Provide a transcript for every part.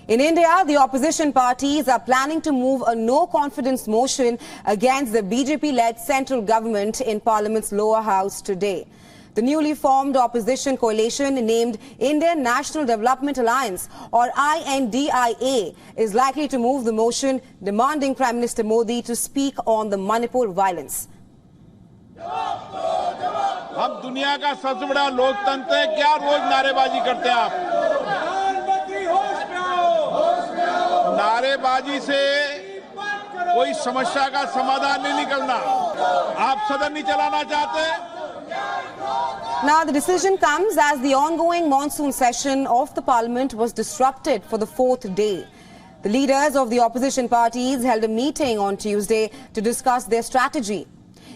In India, the opposition parties are planning to move a no-confidence motion against the BJP-led Central Government in Parliament's lower house today. The newly formed opposition coalition named Indian National Development Alliance, or INDIA, is likely to move the motion demanding Prime Minister Modi to speak on the Manipur violence. हम दुनिया का सबसे बड़ा लोकतंत्र है, क्या रोज नारेबाजी करते हैं आप? नारेबाजी से कोई समस्या का समाधान नहीं निकलना। आप सदन नहीं चलाना चाहते? Now, the decision comes as the ongoing monsoon session of the Parliament was disrupted for the fourth day. The leaders of the opposition parties held a meeting on Tuesday to discuss their strategy.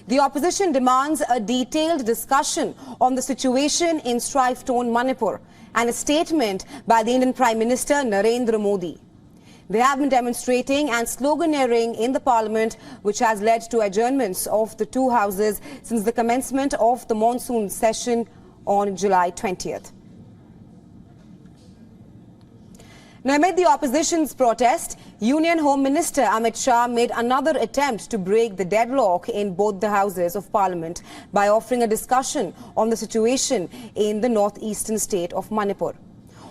The opposition demands a detailed discussion on the situation in strife-torn Manipur and a statement by the Indian Prime Minister Narendra Modi. They have been demonstrating and sloganeering in the Parliament, which has led to adjournments of the two houses since the commencement of the monsoon session on July 20th. Now, amid the opposition's protest, Union Home Minister Amit Shah made another attempt to break the deadlock in both the houses of Parliament by offering a discussion on the situation in the northeastern state of Manipur.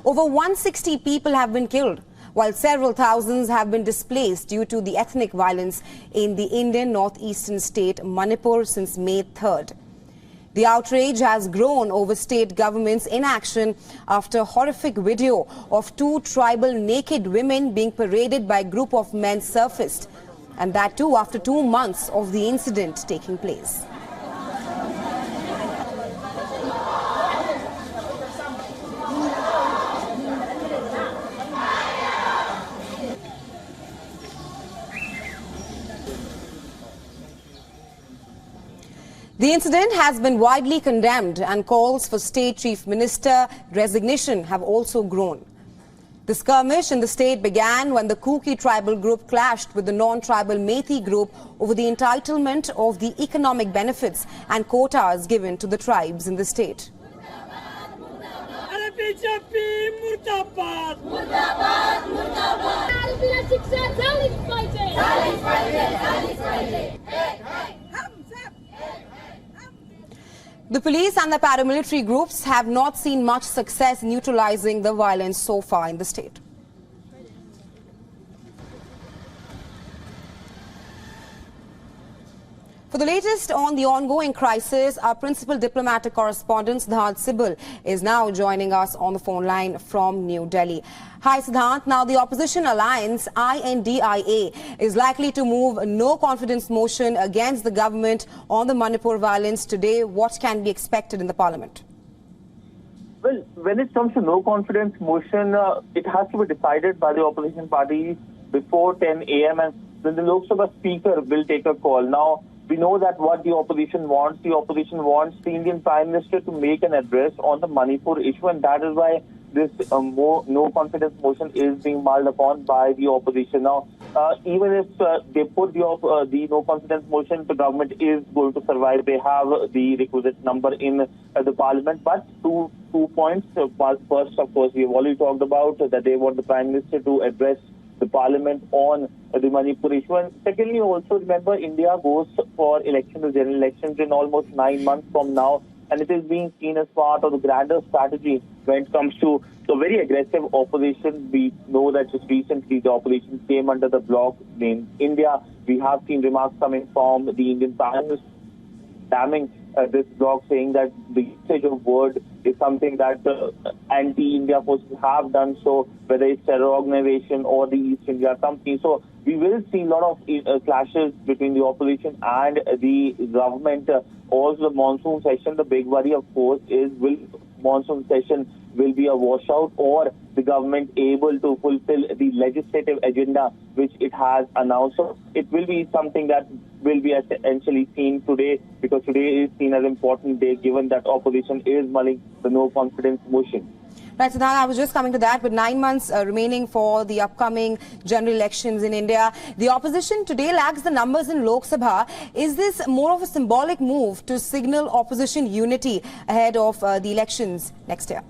Over 160 people have been killed, while several thousands have been displaced due to the ethnic violence in the Indian northeastern state Manipur since May 3rd. The outrage has grown over state government's inaction after a horrific video of two tribal naked women being paraded by a group of men surfaced, and that too after 2 months of the incident taking place. The incident has been widely condemned, and calls for State Chief Minister resignation have also grown. The skirmish in the state began when the Kuki tribal group clashed with the non-tribal Methi group over the entitlement of the economic benefits and quotas given to the tribes in the state. The police and the paramilitary groups have not seen much success neutralizing the violence so far in the state. For the latest on the ongoing crisis, our principal diplomatic correspondent Siddhant Sibal is now joining us on the phone line from New Delhi. Hi Siddhant, now the opposition alliance INDIA is likely to move a no-confidence motion against the government on the Manipur violence today. What can be expected in the parliament? Well, when it comes to no-confidence motion, it has to be decided by the opposition parties before 10 a.m. and then the Lok Sabha speaker will take a call. Now, we know that what the opposition wants the Indian Prime Minister to make an address on the Manipur issue, and that is why this no-confidence motion is being mulled upon by the opposition. Now, even if they put the no-confidence motion, the government is going to survive. They have the requisite number in the parliament. But two points. First, of course, we have already talked about that they want the Prime Minister to address the parliament on the Manipur issue. And secondly, also remember, India goes for elections, general elections in almost 9 months from now. And it is being seen as part of the grander strategy when it comes to the very aggressive opposition. We know that just recently the opposition came under the bloc named India. We have seen remarks coming from the Indian Prime Minister damning this bloc, saying that the usage of word is something that anti-India forces have done so, whether it's terror organization or the East India Company. So we will see a lot of clashes between the opposition and the government. Also, the monsoon session, the big worry, of course, is will monsoon session will be a washout, or the government able to fulfill the legislative agenda which it has announced. So it will be something that will be essentially seen today, because today is seen as an important day given that opposition is mulling the no-confidence motion. Right, Siddhant, I was just coming to that. With 9 months remaining for the upcoming general elections in India, the opposition today lacks the numbers in Lok Sabha. Is this more of a symbolic move to signal opposition unity ahead of the elections next year?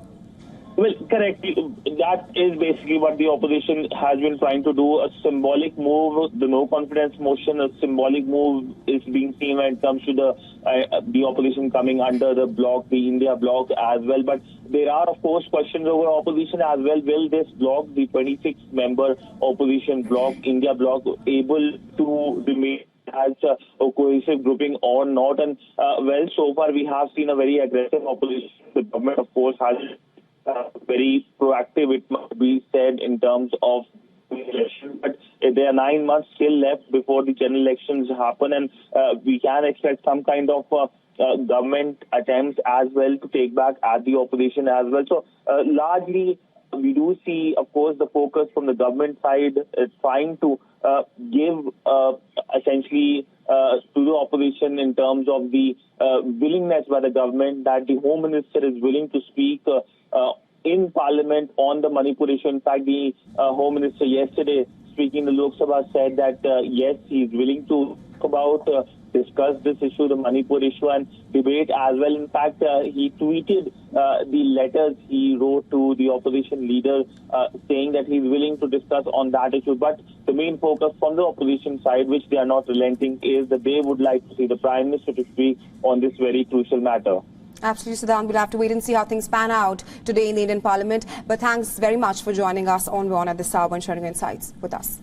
Well, correct. That is basically what the opposition has been trying to do. A symbolic move, the no confidence motion, a symbolic move is being seen when it comes to the opposition coming under the bloc, the India bloc as well. But there are, of course, questions over opposition as well. Will this bloc, the 26-member opposition bloc, India bloc, able to remain as a cohesive grouping or not? And well, so far we have seen a very aggressive opposition. The government, of course, has very proactive, it must be said, in terms of election. But there are 9 months still left before the general elections happen, and we can expect some kind of government attempts as well to take back at the opposition as well. So largely, we do see, of course, the focus from the government side is trying to give essentially to the opposition in terms of the willingness by the government that the Home Minister is willing to speak in Parliament on the Manipur issue. In fact, the Home Minister yesterday, speaking in the Lok Sabha, said that yes, he is willing to talk about, discuss this issue, the Manipur issue, and debate as well. In fact, he tweeted the letters he wrote to the opposition leader saying that he's willing to discuss on that issue. But the main focus from the opposition side, which they are not relenting, is that they would like to see the Prime Minister to speak on this very crucial matter. Absolutely, Siddhant. We'll have to wait and see how things pan out today in the Indian Parliament. But thanks very much for joining us on WION at this hour and sharing your insights with us.